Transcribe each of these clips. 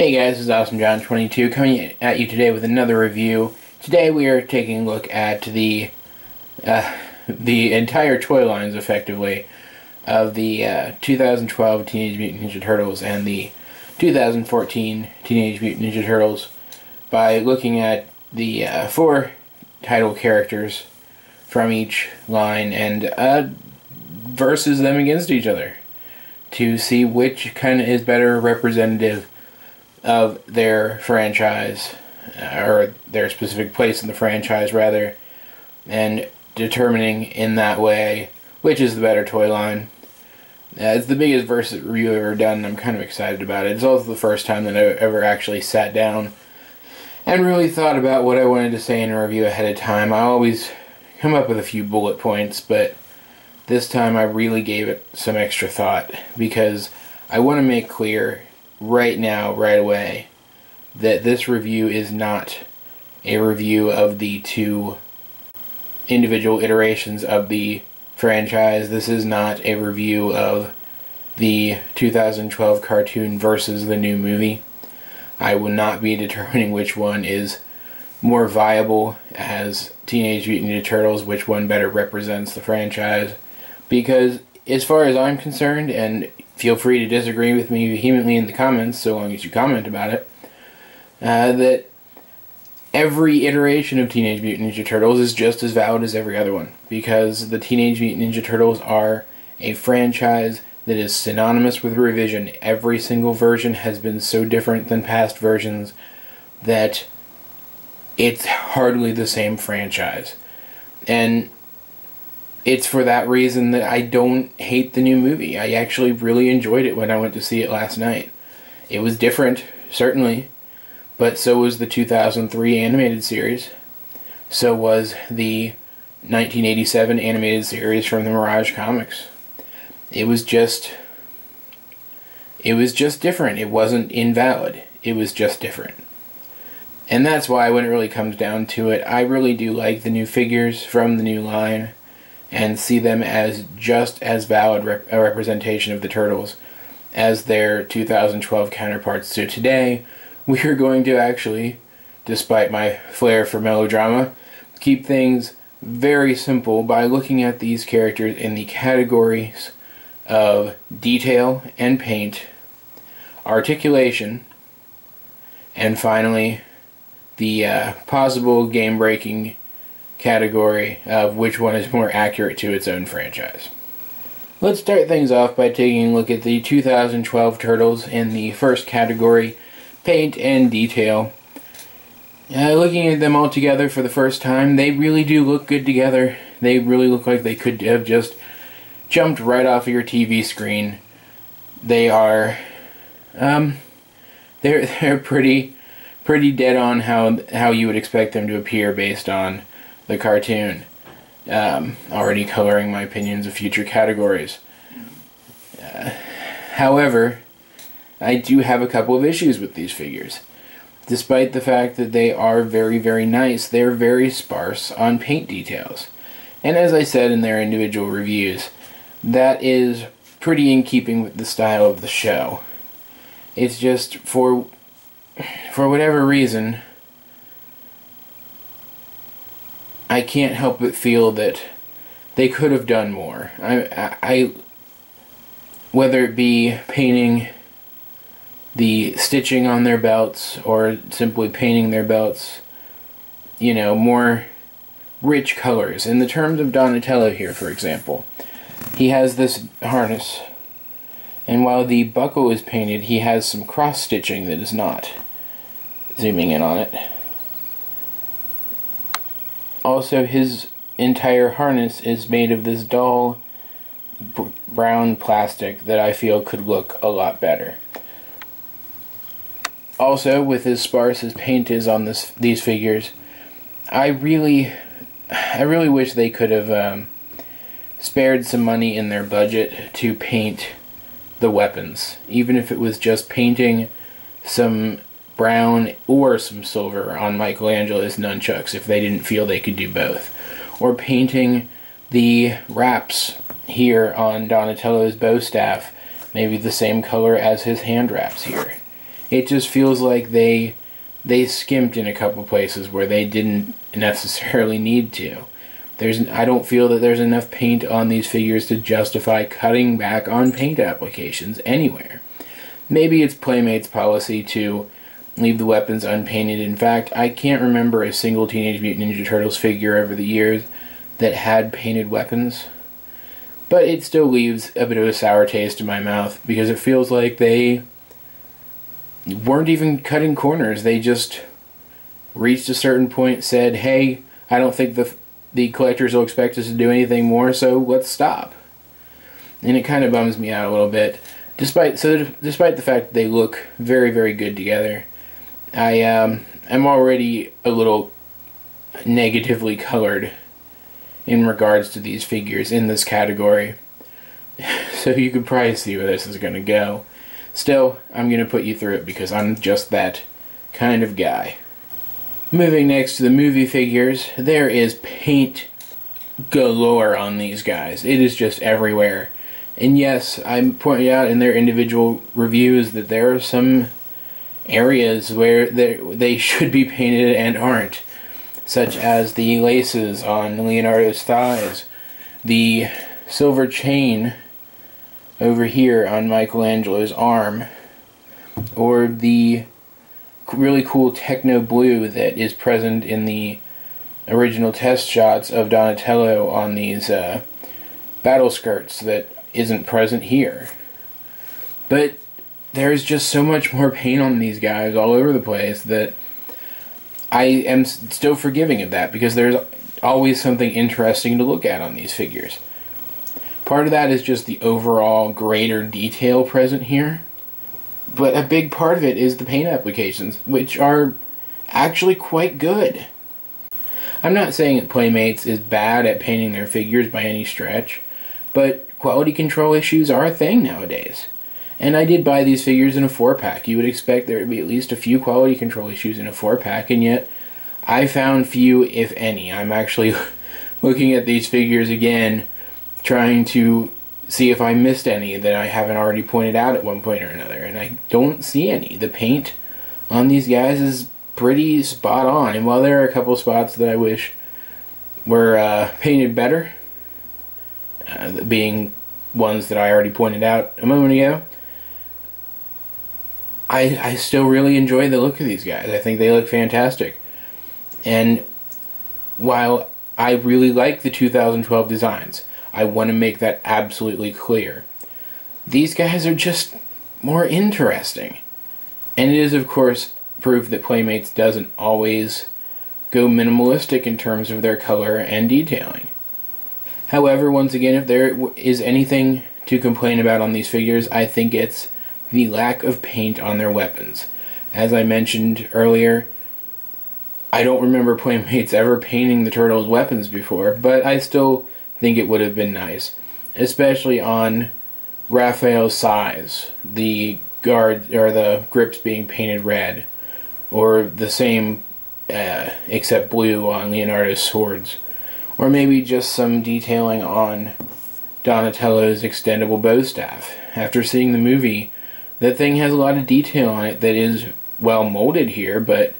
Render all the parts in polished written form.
Hey guys, this is AwesomeJohn22 coming at you today with another review. Today we are taking a look at the entire toy lines, effectively, of the 2012 Teenage Mutant Ninja Turtles and the 2014 Teenage Mutant Ninja Turtles by looking at the 4 title characters from each line and versus them against each other to see which kind of is better representative of their franchise, or their specific place in the franchise, rather, and determining in that way which is the better toy line. It's the biggest versus review I've ever done, and I'm kind of excited about it. It's also the first time that I've ever actually sat down and really thought about what I wanted to say in a review ahead of time. I always come up with a few bullet points, but this time I really gave it some extra thought, because I want to make clear right now, right away, that this review is not a review of the 2 individual iterations of the franchise. This is not a review of the 2012 cartoon versus the new movie. I will not be determining which one is more viable as Teenage Mutant Ninja Turtles, which one better represents the franchise, because as far as I'm concerned, and feel free to disagree with me vehemently in the comments, so long as you comment about it, that every iteration of Teenage Mutant Ninja Turtles is just as valid as every other one, because the Teenage Mutant Ninja Turtles are a franchise that is synonymous with revision. Every single version has been so different than past versions that it's hardly the same franchise. And it's for that reason that I don't hate the new movie. I actually really enjoyed it when I went to see it last night. It was different, certainly, but so was the 2003 animated series. So was the 1987 animated series from the Mirage Comics. It was just different. It wasn't invalid. It was just different. And that's why, when it really comes down to it, I really do like the new figures from the new line, and see them as just as valid a representation of the Turtles as their 2012 counterparts. So today, we are going to actually, despite my flair for melodrama, keep things very simple by looking at these characters in the categories of detail and paint, articulation, and finally, the possible game-breaking category of which one is more accurate to its own franchise. Let's start things off by taking a look at the 2012 Turtles in the first category, paint and detail. Looking at them all together for the first time, they really do look good together. They really look like they could have just jumped right off of your TV screen. They are, they're pretty dead on how you would expect them to appear based on the cartoon. Already coloring my opinions of future categories. However, I do have a couple of issues with these figures. Despite the fact that they are very, very nice, they're very sparse on paint details. And as I said in their individual reviews, that is pretty in keeping with the style of the show. It's just, for whatever reason, I can't help but feel that they could have done more. Whether it be painting the stitching on their belts, or simply painting their belts, you know, more rich colors. In the terms of Donatello here, for example, he has this harness, and while the buckle is painted, he has some cross-stitching that is not. Zooming in on it. Also, his entire harness is made of this dull brown plastic that I feel could look a lot better. Also, with as sparse as paint is on these figures, I really wish they could have spared some money in their budget to paint the weapons. Even if it was just painting some brown or some silver on Michelangelo's nunchucks, if they didn't feel they could do both. Or painting the wraps here on Donatello's bow staff, maybe the same color as his hand wraps here. It just feels like they skimped in a couple places where they didn't necessarily need to. I don't feel that there's enough paint on these figures to justify cutting back on paint applications anywhere. Maybe it's Playmate's policy to leave the weapons unpainted. In fact, I can't remember a single Teenage Mutant Ninja Turtles figure over the years that had painted weapons. But it still leaves a bit of a sour taste in my mouth because it feels like they weren't even cutting corners. They just reached a certain point, said, hey, I don't think the collectors will expect us to do anything more, so let's stop. And it kind of bums me out a little bit. Despite the fact that they look very, very good together, I'm already a little negatively colored in regards to these figures in this category. So you could probably see where this is going to go. Still, I'm going to put you through it because I'm just that kind of guy. Moving next to the movie figures, there is paint galore on these guys. It is just everywhere. And yes, I'm pointing out in their individual reviews that there are some areas where they should be painted and aren't, such as the laces on Leonardo's thighs, the silver chain over here on Michelangelo's arm, or the really cool techno blue that is present in the original test shots of Donatello on these battle skirts that isn't present here. But there's just so much more paint on these guys all over the place that I am still forgiving of that because there's always something interesting to look at on these figures. Part of that is just the overall greater detail present here. But a big part of it is the paint applications, which are actually quite good. I'm not saying that Playmates is bad at painting their figures by any stretch, but quality control issues are a thing nowadays. And I did buy these figures in a 4-pack. You would expect there would be at least a few quality control issues in a 4-pack, and yet I found few, if any. I'm actually looking at these figures again, trying to see if I missed any that I haven't already pointed out at one point or another, and I don't see any. The paint on these guys is pretty spot on, and while there are a couple spots that I wish were painted better, being ones that I already pointed out a moment ago, I still really enjoy the look of these guys. I think they look fantastic. And while I really like the 2012 designs, I want to make that absolutely clear. These guys are just more interesting. And it is, of course, proof that Playmates doesn't always go minimalistic in terms of their color and detailing. However, once again, if there is anything to complain about on these figures, I think it's the lack of paint on their weapons. As I mentioned earlier, I don't remember Playmates ever painting the Turtles' weapons before, but I still think it would have been nice, especially on Raphael's size, the guard or the grips being painted red, or the same except blue on Leonardo's swords, or maybe just some detailing on Donatello's extendable bow staff. After seeing the movie, that thing has a lot of detail on it that is well molded here, but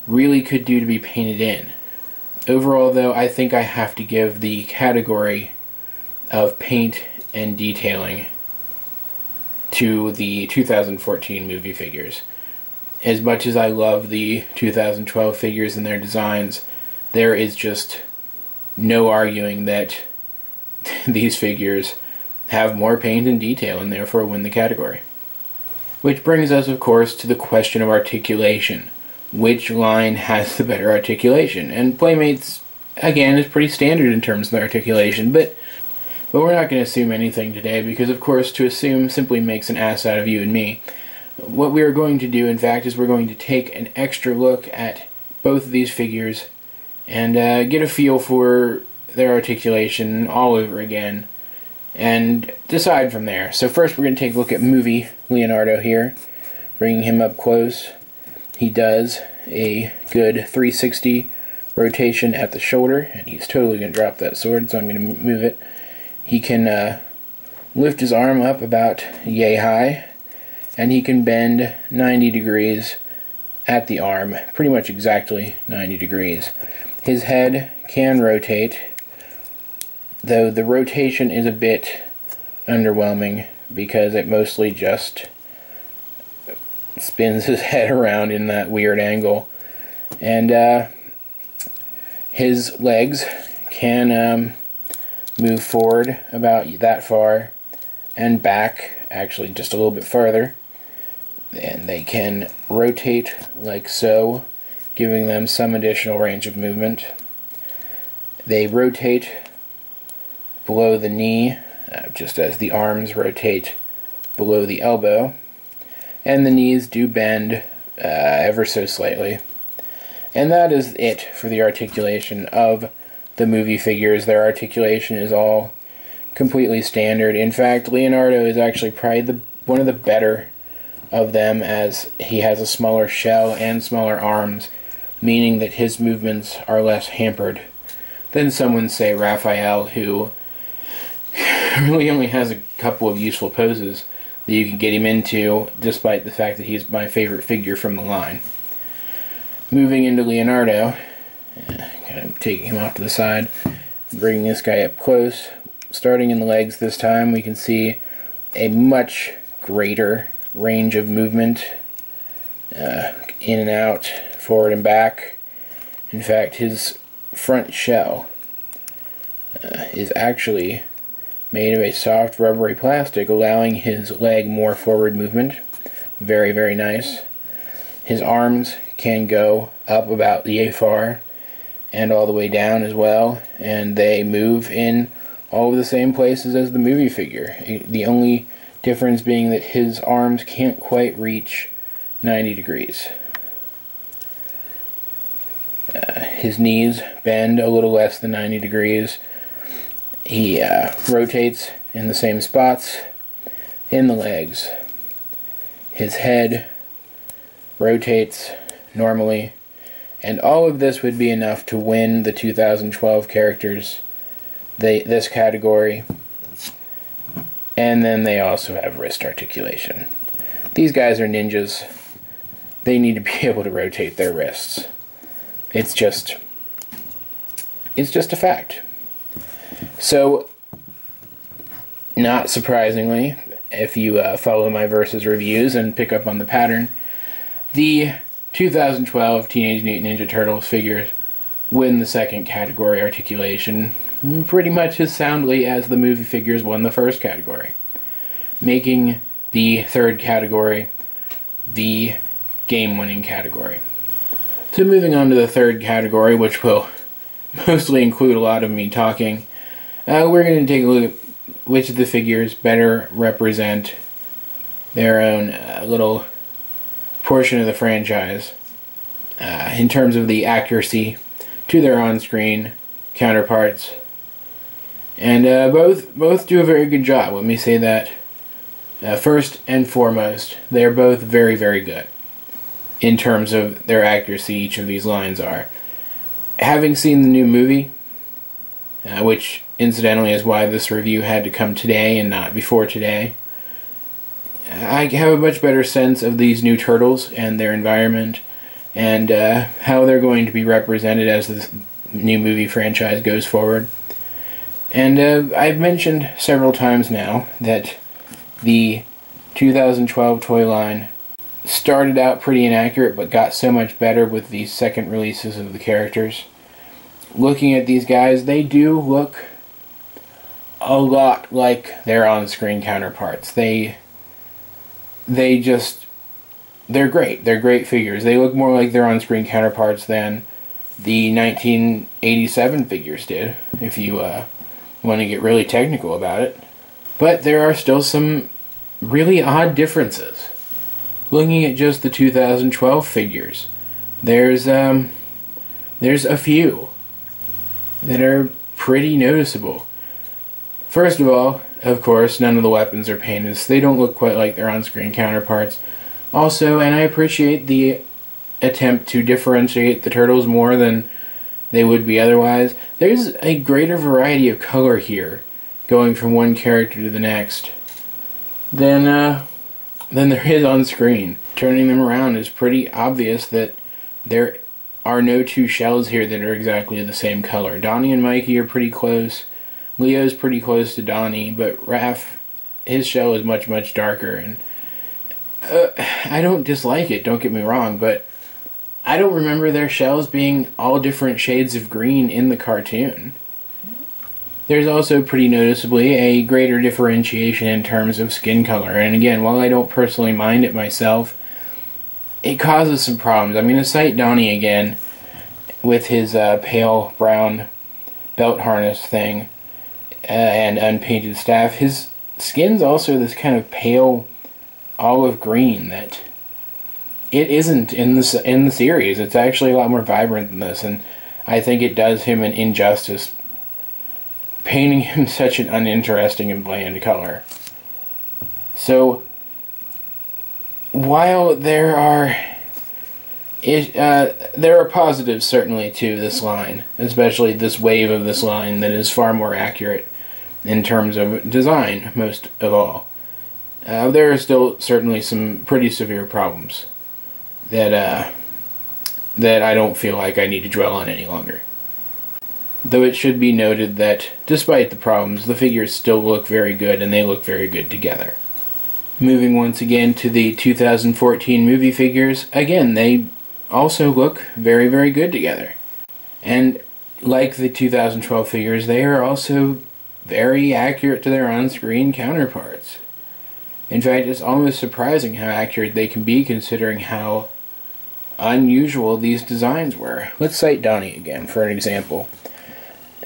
really could do to be painted in. Overall, though, I think I have to give the category of paint and detailing to the 2014 movie figures. As much as I love the 2012 figures and their designs, there is just no arguing that these figures have more paint and detail and therefore win the category. Which brings us, of course, to the question of articulation. Which line has the better articulation? And Playmates, again, is pretty standard in terms of the articulation, but we're not going to assume anything today because, of course, to assume simply makes an ass out of you and me. What we are going to do, in fact, is we're going to take an extra look at both of these figures and get a feel for their articulation all over again and decide from there. So first we're going to take a look at movie Leonardo here, bringing him up close. He does a good 360 rotation at the shoulder, and he's totally going to drop that sword, so I'm going to move it. He can lift his arm up about yay high, and he can bend 90 degrees at the arm, pretty much exactly 90 degrees. His head can rotate, though the rotation is a bit underwhelming because it mostly just spins his head around in that weird angle. And his legs can move forward about that far and back actually just a little bit further, and they can rotate like so, giving them some additional range of movement. They rotate below the knee, just as the arms rotate below the elbow, and the knees do bend ever so slightly. And that is it for the articulation of the movie figures. Their articulation is all completely standard. In fact, Leonardo is actually probably one of the better of them, as he has a smaller shell and smaller arms, meaning that his movements are less hampered than someone, say, Raphael, who really only has a couple of useful poses that you can get him into, despite the fact that he's my favorite figure from the line. Moving into Leonardo, kind of taking him off to the side, bringing this guy up close. Starting in the legs this time, we can see a much greater range of movement, in and out, forward and back. In fact, his front shell is actually made of a soft rubbery plastic, allowing his leg more forward movement. Very, very nice. His arms can go up about yay far and all the way down as well, and they move in all of the same places as the movie figure. The only difference being that his arms can't quite reach 90 degrees. His knees bend a little less than 90 degrees. He rotates in the same spots in the legs. His head rotates normally, and all of this would be enough to win the 2012 characters, this category. And then they also have wrist articulation. These guys are ninjas. They need to be able to rotate their wrists. It's just a fact. So, not surprisingly, if you follow my Versus reviews and pick up on the pattern, the 2012 Teenage Mutant Ninja Turtles figures win the second category, articulation, pretty much as soundly as the movie figures won the first category, making the third category the game-winning category. So moving on to the third category, which will mostly include a lot of me talking, we're going to take a look at which of the figures better represent their own little portion of the franchise in terms of the accuracy to their on-screen counterparts. And both do a very good job. Let me say that first and foremost, they are both very, very good in terms of their accuracy. Each of these lines are. Having seen the new movie, which incidentally is why this review had to come today and not before today, I have a much better sense of these new turtles and their environment and how they're going to be represented as the new movie franchise goes forward. And I've mentioned several times now that the 2012 toy line started out pretty inaccurate but got so much better with the second releases of the characters. Looking at these guys, they do look a lot like their on-screen counterparts. They're great. They're great figures. They look more like their on-screen counterparts than the 1987 figures did, if you want to get really technical about it. But there are still some really odd differences. Looking at just the 2012 figures, there's a few that are pretty noticeable. First of all, of course, none of the weapons are painted, so they don't look quite like their on-screen counterparts. Also, and I appreciate the attempt to differentiate the turtles more than they would be otherwise, there's a greater variety of color here, going from one character to the next, than than there is on screen. Turning them around is pretty obvious that there are no two shells here that are exactly the same color. Donnie and Mikey are pretty close. Leo's pretty close to Donnie, but Raph, his shell is much, much darker. And I don't dislike it, don't get me wrong, but I don't remember their shells being all different shades of green in the cartoon. There's also pretty noticeably a greater differentiation in terms of skin color. And again, while I don't personally mind it myself, it causes some problems. I mean, to cite Donnie again, with his pale brown belt harness thing and unpainted staff, his skin's also this kind of pale olive green that it isn't in the series. It's actually a lot more vibrant than this, and I think it does him an injustice painting him such an uninteresting and bland color. So, while there are positives certainly to this line, especially this wave of this line that is far more accurate in terms of design, most of all, there are still certainly some pretty severe problems that I don't feel like I need to dwell on any longer. Though it should be noted that, despite the problems, the figures still look very good, and they look very good together. Moving once again to the 2014 movie figures, again, they also look very, very good together. And like the 2012 figures, they are also very accurate to their on-screen counterparts. In fact, it's almost surprising how accurate they can be considering how unusual these designs were. Let's cite Donnie again for an example.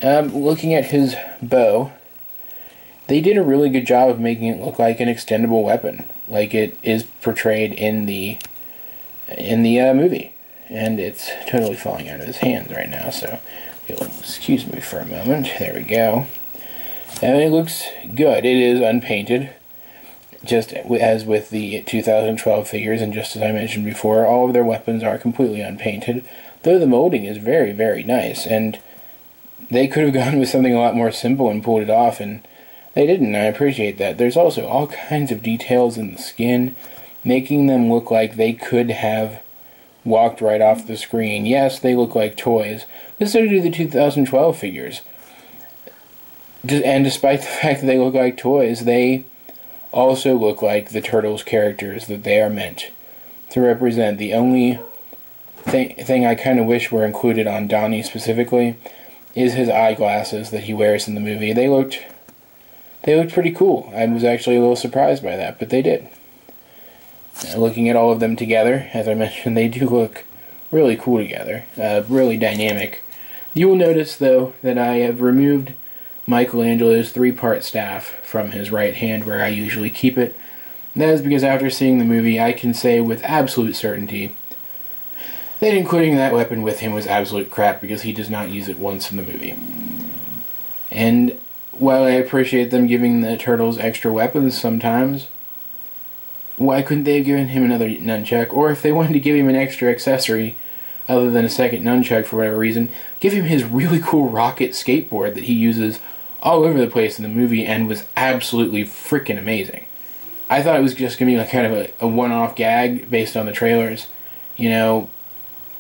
Looking at his bow, they did a really good job of making it look like an extendable weapon, like it is portrayed in the movie. And it's totally falling out of his hands right now, so you'll excuse me for a moment. There we go. And it looks good. It is unpainted, just as with the 2012 figures, and just as I mentioned before, all of their weapons are completely unpainted, though the molding is very, very nice, and they could have gone with something a lot more simple and pulled it off, and they didn't. I appreciate that. There's also all kinds of details in the skin, making them look like they could have walked right off the screen. Yes, they look like toys, but so do the 2012 figures. And despite the fact that they look like toys, they also look like the Turtles characters that they are meant to represent. The only thing I kind of wish were included on Donnie specifically is his eyeglasses that he wears in the movie. They looked pretty cool. I was actually a little surprised by that, but they did. Looking at all of them together, as I mentioned, they do look really cool together, really dynamic. You will notice, though, that I have removed Michelangelo's 3-part staff from his right hand where I usually keep it. That is because after seeing the movie, I can say with absolute certainty that including that weapon with him was absolute crap because he does not use it once in the movie. And while I appreciate them giving the Turtles extra weapons sometimes, why couldn't they have given him another nunchuck? Or if they wanted to give him an extra accessory other than a second nunchuck for whatever reason, give him his really cool rocket skateboard that he uses all over the place in the movie and was absolutely freaking amazing. I thought it was just going to be like kind of a one-off gag based on the trailers, you know,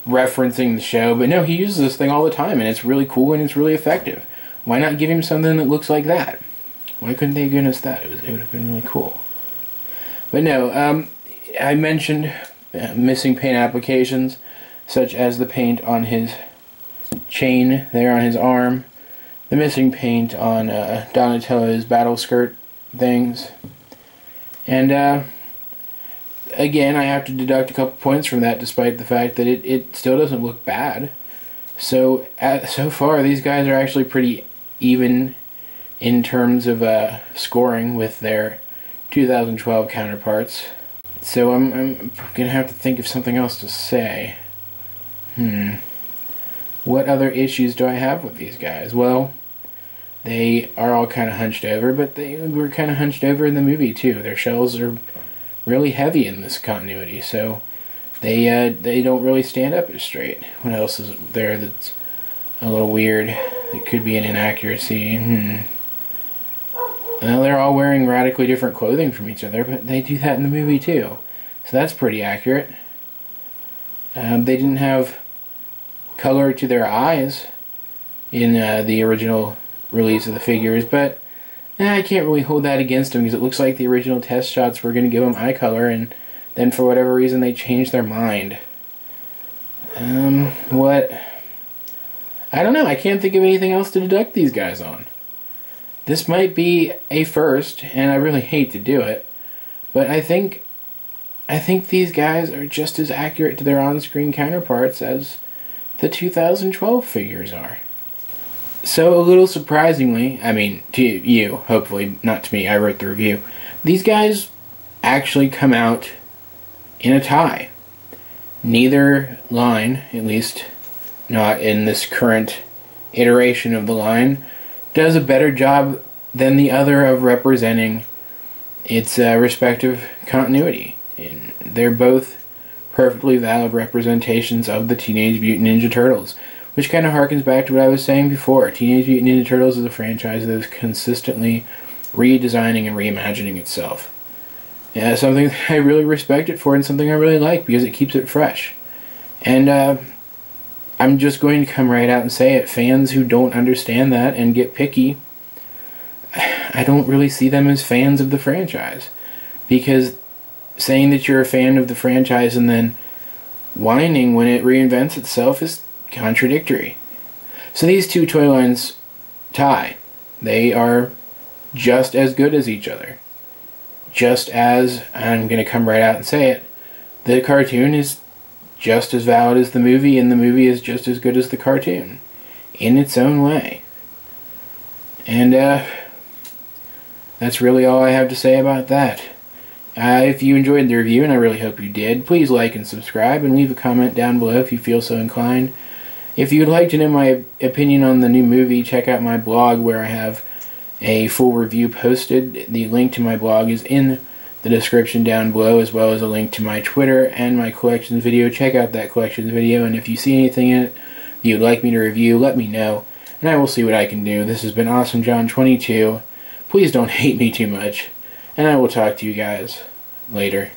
referencing the show, but no, he uses this thing all the time and it's really cool and it's really effective. Why not give him something that looks like that? Why couldn't they have given us that? It would have been really cool. But no, I mentioned missing paint applications, such as the paint on his chain there on his arm, the missing paint on Donatello's battle skirt things, and again, I have to deduct a couple points from that, despite the fact that it still doesn't look bad. So so far, these guys are actually pretty even in terms of scoring with their 2012 counterparts. So I'm gonna have to think of something else to say. What other issues do I have with these guys? Well, they are all kind of hunched over, but they were kind of hunched over in the movie too. Their shells are really heavy in this continuity, so they don't really stand up as straight. What else is there that's a little weird? It could be an inaccuracy. Well, they're all wearing radically different clothing from each other, but they do that in the movie too. So that's pretty accurate. They didn't have color to their eyes in the original release of the figures, but I can't really hold that against them because it looks like the original test shots were going to give them eye color, and then for whatever reason they changed their mind. What? I don't know. I can't think of anything else to deduct these guys on. This might be a first, and I really hate to do it, but I think these guys are just as accurate to their on-screen counterparts as the 2012 figures are. So, a little surprisingly, I mean, to you, hopefully, not to me, I wrote the review, these guys actually come out in a tie. Neither line, at least not in this current iteration of the line, does a better job than the other of representing its respective continuity. And they're both perfectly valid representations of the Teenage Mutant Ninja Turtles, which kind of harkens back to what I was saying before. Teenage Mutant Ninja Turtles is a franchise that is consistently redesigning and reimagining itself. Yeah, something I really respect it for, and something I really like because it keeps it fresh. And I'm just going to come right out and say it. Fans who don't understand that and get picky, I don't really see them as fans of the franchise. Because saying that you're a fan of the franchise and then whining when it reinvents itself is contradictory. So these two toy lines tie. They are just as good as each other. Just as, I'm going to come right out and say it, the cartoon is just as valid as the movie, and the movie is just as good as the cartoon, in its own way. And that's really all I have to say about that. If you enjoyed the review, and I really hope you did, please like and subscribe, and leave a comment down below if you feel so inclined. If you'd like to know my opinion on the new movie, check out my blog where I have a full review posted. The link to my blog is in the description down below, as well as a link to my Twitter and my collections video. Check out that collections video, and if you see anything in it you'd like me to review, let me know, and I will see what I can do. This has been Awesome John 22. Please don't hate me too much, and I will talk to you guys later.